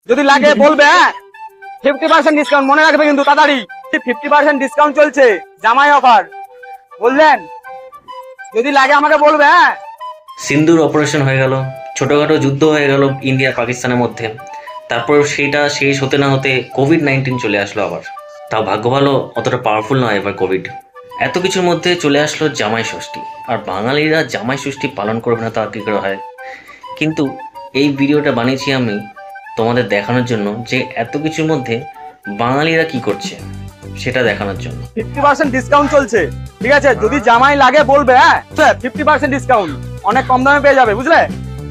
যদি লাগে বলবে। হ্যাঁ 50% ডিসকাউন্ট মনে রাখবে কিন্তু তাড়াতাড়ি। 50% ডিসকাউন্ট চলছে, জামাই অফার, বললেন? যদি লাগে আমাকে বলবে। হ্যাঁ সিন্দুর অপারেশন হয়ে গেল, ছোটখাটো যুদ্ধ হয়ে গেল ইন্ডিয়া পাকিস্তানের মধ্যে। তারপর সেটা শেষ হতে না হতে কোভিড-19 চলে আসলো আবার। তাও ভাগ্য ভালো অতটা পাওয়ারফুল নয় এবার কোভিড। এত কিছুর মধ্যে চলে আসলো জামাই ষষ্ঠী। আর বাঙালিরা জামাই ষষ্ঠী পালন করবে না তা কী করে হয়? কিন্তু এই ভিডিওটা বানিয়েছি আমি তোমাদের দেখানোর জন্য যে এত কিছুর মধ্যে বাঙালিরা কি করছে সেটা দেখানোর জন্য। 50% ডিসকাউন্ট চলছে, ঠিক আছে? যদি জামাই লাগে বলবে। হ্যাঁ 50% ডিসকাউন্ট অনেক কম দামে পেয়ে যাবে, বুঝলে?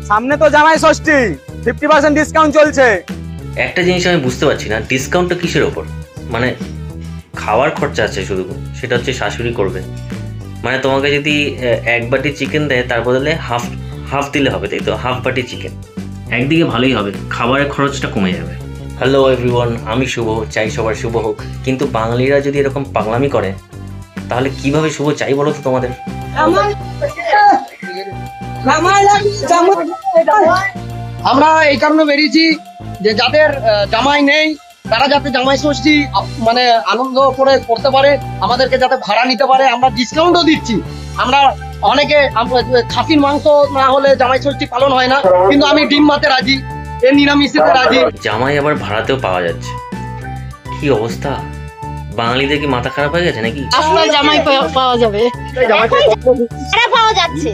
সামনে তো জামাই ষষ্ঠী, 50% ডিসকাউন্ট চলছে। একটা জিনিস আমি বুঝতে পারছি না, ডিসকাউন্টটা কিসের ওপর? মানে খাওয়ার খরচা আছে শুধু, সেটা হচ্ছে শাশুড়ি করবে। মানে তোমাকে যদি এক বাটি চিকেন দেয় তার বদলে হাফ হাফ দিলে হবে, তাই তো? হাফ বাটি চিকেন একদিকে ভালোই হবে, খাবারের খরচটা কমে যাবে। হ্যালো এভরিওয়ান, আমি শুভ, চাই সবার শুভ হোক। কিন্তু বাঙালিরা যদি এরকম পাগলামি করে তাহলে কিভাবে শুভ চাই বলো তো তোমাদের? আমরা এই কারণে বেরিয়েছি যে যাদের জামাই নেই তারা যাতে জামাই ষষ্ঠী মানে আনন্দ করে করতে পারে, আমাদেরকে যাতে ভাড়া নিতে পারে। আমরা ডিসকাউন্টও দিচ্ছি। আমরা অনেকে খাসির মাংস না হলে জামাই ষষ্ঠী পালন হয় না, কিন্তু আমি ডিম ভাতে রাজি, এর নিরামিষেতে রাজি। জামাই আবার ভাড়াতেও পাওয়া যাচ্ছে, কি অবস্থা! বাঙালিদের কি মাথা খারাপ হয়ে গেছে নাকি? আপনার জামাই পাওয়া যাবে, পাওয়া যাচ্ছে।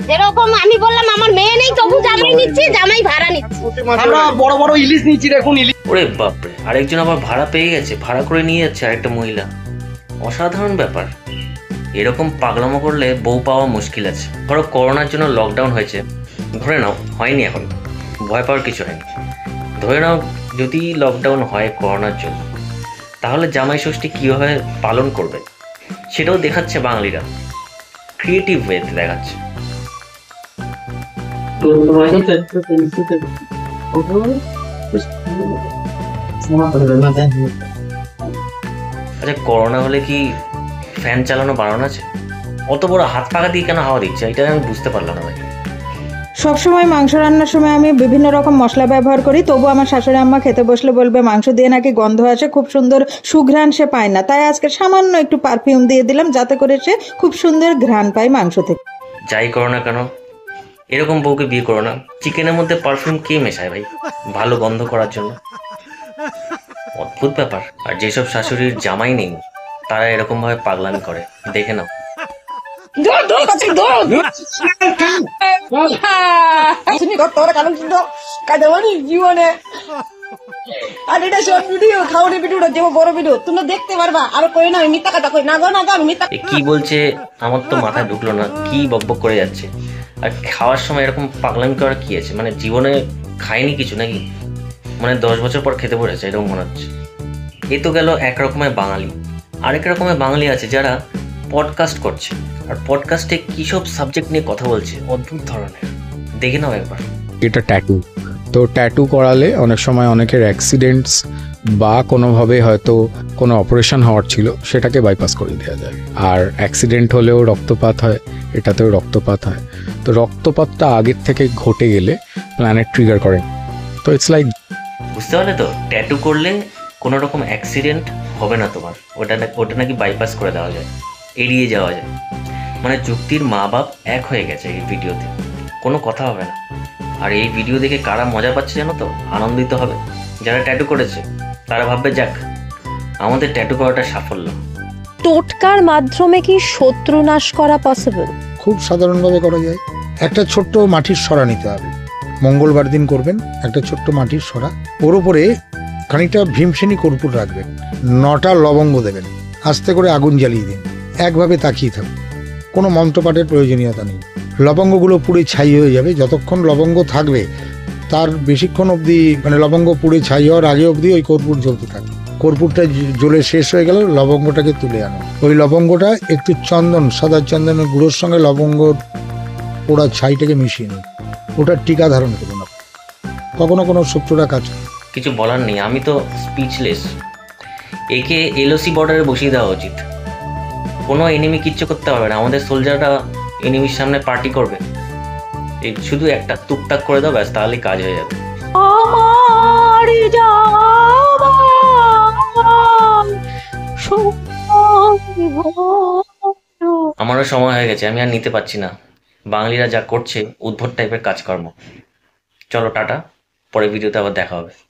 যেরকম আমি বললাম আমার মেয়ে নেই তবু জামাই নিচ্ছি, জামাই ভাড়া নিচ্ছি। আমরা বড় বড় ইলিশ নিচ্ছি, দেখুন ইলিশ। ওরে বাপরে, আরেকজন আবার ভাড়া পেয়ে গেছে, ভাড়া করে নিয়ে যাচ্ছে আরেকটা মহিলা। অসাধারণ ব্যাপার। এরকম পাগলামো করলে বউ পাওয়া মুশকিল আছে। ধরো করোনার জন্য লকডাউন হয়েছে, ধরে নাও হয়নি, এখন ভয় পাওয়ার কিছু হয়নি। ধরে নাও যদি লকডাউন হয় করোনার জন্য, তাহলে জামাই ষষ্ঠী কীভাবে পালন করবে সেটাও দেখাচ্ছে বাঙালিরা, ক্রিয়েটিভ ওয়েতে দেখাচ্ছে। আচ্ছা, করোনা হলে কি ফ্যান চালানো বারণ আছে? অত বড় হাত পাকা দিয়ে কেন হাওয়া দিচ্ছে, এটা আমি বুঝতে পারলাম না ভাই। সবসময় মাংস রান্নার সময় আমি বিভিন্ন রকম মশলা ব্যবহার করি, তবু আমার শাশুড়ি আম্মা খেতে বসলে বলবে মাংস দিয়ে নাকি গন্ধ আসে, খুব সুন্দর সুঘ্রাণ সে পায় না। তাই আজকে সামান্য একটু পারফিউম দিয়ে দিলাম যাতে করে সে খুব সুন্দর ঘ্রাণ পায় মাংস থেকে। যাই করো না কেন এরকম বউকে বিয়ে করো না। চিকেনের মধ্যে পারফিউম কে মেশায় ভাই ভালো গন্ধ করার জন্য? অদ্ভুত ব্যাপার। আর যেসব শাশুড়ির জামাই নেই তারা এরকম ভাবে পাগলামি করে, দেখে নাও। জীবনে আর এটা সব ভিডিও খাওয়ানোর ভিডিওটা যেমন বড় ভিডিও তোমরা দেখতে পারবা। আর কই না মিথ্যা কথা কই না গো, না গো আমি মিথ্যা। কি বলছে আমার তো মাথায় ঢুকলো না, কি বকবক করে যাচ্ছে। আর খাওয়ার সময় এরকম পাগলামি করার কি আছে? মানে জীবনে খায়নি কিছু নাকি? মানে 10 বছর পর খেতে পড়েছে এরকম মনে হচ্ছে। এই তো গেল এক রকমের বাঙালি। আরেক রকমের বাঙালি আছে যারা পডকাস্ট করছে, আর পডকাস্টে কী সব সাবজেক্ট নিয়ে কথা বলছে, অদ্ভুত ধরনের। দেখে নাও একবার। এটা ট্যাটু। তো ট্যাটু করালে অনেক সময় অনেকের অ্যাক্সিডেন্টস বা কোনোভাবে হয়তো কোনো অপারেশন হওয়ার ছিল সেটাকে বাইপাস করে দেওয়া যায়। আর অ্যাক্সিডেন্ট হলেও রক্তপাত হয়, এটাতেও রক্তপাত হয়। তো রক্তপাতটা আগের থেকে ঘটে গেলে প্ল্যানেট ট্রিগার করে। তো ইটস লাইক, বুঝতে পারলে তো? ট্যাটু করলে কোনো রকম অ্যাক্সিডেন্ট হবে না তোমার, ওটা নাকি বাইপাস করে দেওয়া যায়, এড়িয়ে যাওয়া যায়। মানে যুক্তির মা বাপ এক হয়ে গেছে এই ভিডিওতে, কোনো কথা হবে না। আর এই ভিডিও দেখে কারা মজা পাচ্ছে জানো তো? আনন্দিত হবে যারা ট্যাটু করেছে, তারা ভাববে যাক আমাদের ট্যাটু করাটা সাফল্য। টোটকার মাধ্যমে কি শত্রু নাশ করা পসিবল? খুব সাধারণভাবে করা যায়। একটা ছোট্ট মাটির সরা নিতে হবে, মঙ্গলবার দিন করবেন। একটা ছোট্ট মাটির সরা, ওর উপরে খানিকটা ভীমসেনী কর্পূর রাখবেন, 9টা লবঙ্গ দেবেন, আস্তে করে আগুন জ্বালিয়ে দিন, একভাবে তাকিয়ে থাকুন, কোনো মন্ত্রপাঠের প্রয়োজনীয়তা নেই। লবঙ্গগুলো পুড়ে ছাই হয়ে যাবে। যতক্ষণ লবঙ্গ থাকবে তার বেশিক্ষণ অবধি, মানে লবঙ্গ পুড়ে ছাই হওয়ার আগে অবধি ওই কর্পূর জ্বলতে থাকে। কর্পূরটা জ্বলে শেষ হয়ে গেল, লবঙ্গটাকে তুলে আনো। ওই লবঙ্গটা একটু চন্দন, সাদা চন্দনের গুঁড়োর সঙ্গে লবঙ্গ পোড়া ছাইটাকে মিশিয়ে নিন, ওটার টিকা ধারণ করুন। কখনো কোনো শত্রুরা কাজ কিছু বলার নেই, আমি তো স্পিচলেস। একে এলওসি বর্ডারে বসিয়ে দেওয়া উচিত। কোনো এনিমি কিচ্ছু করতে পারবে না, আমাদের সোলজাররা এনিমির সামনে পার্টি করবে। এই শুধু একটা টুকটাক করে দাও ব্যাস, তাহলেই কাজ হয়ে যাবে। আমার আমারও সময় হয়ে গেছে, আমি আর নিতে পারছি না। বাঙালিরা যা করছে উদ্ভট টাইপের কাজকর্ম। চলো টাটা, পরের ভিডিওতে আবার দেখা হবে।